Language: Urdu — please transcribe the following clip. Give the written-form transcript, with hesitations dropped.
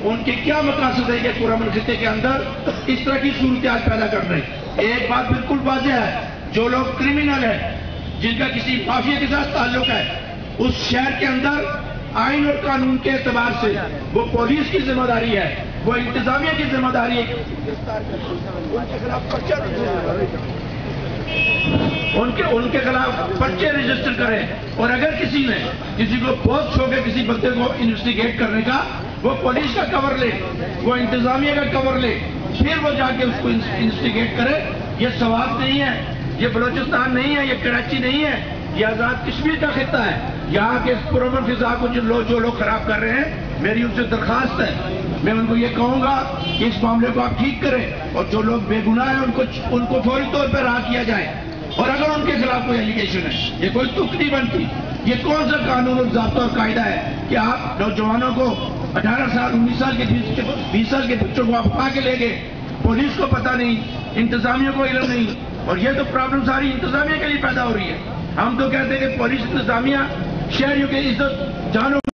ان کے کیا مقاصد ہے کہ پرامن خطے کے اندر اس طرح کی صورتحال پیدا کر رہے ہیں؟ ایک بات بالکل واضح ہے، جو لوگ کرمنل ہیں، جن کا کسی مافیا کے ساتھ تعلق ہے، اس شہر کے اندر آئین اور قانون کے اعتبار سے وہ پولیس کی ذمہ داری ہے، وہ انتظامیہ کی ذمہ داری ہے، ان کے خلاف پرچے رجسٹر کریں، اور اگر کسی کو بہت شوق ہے کسی بندے کو انویسٹیگیٹ کرنے کا، وہ پولیس کا کور لے، وہ انتظامیہ کا کور لے، پھر وہ جا کے اس کو انویسٹیگیٹ کرے۔ یہ سوات نہیں ہے، یہ بلوچستان نہیں ہے، یہ کراچی نہیں ہے، یہ آزاد کشمیر کا خطہ ہے۔ یہاں کے پرامن فضا کو جو لوگ خراب کر رہے ہیں، میری ان سے درخواست ہے، میں ان کو یہ کہوں گا کہ اس معاملے کو آپ ٹھیک کریں، اور جو لوگ بے گناہ ہیں ان کو فوری طور پر رہا کیا جائے۔ اور اگر ان کے خلاف کوئی ایلیگیشن ہے، یہ کوئی تک نہیں بنتی، یہ کون سا قانون اور ضابطہ اور قاعدہ ہے کہ آپ نوجوانوں کو 18 سال 19 سال کے 20 سال کے بچوں کو آپ اٹھا کے لے گئے، پولیس کو پتہ نہیں، انتظامیہ کو علم نہیں، اور یہ تو پرابلم ساری انتظامیہ کے لیے پیدا ہو رہی ہے۔ ہم تو کہتے ہیں کہ پولیس انتظامیہ شہریوں کی عزت جانو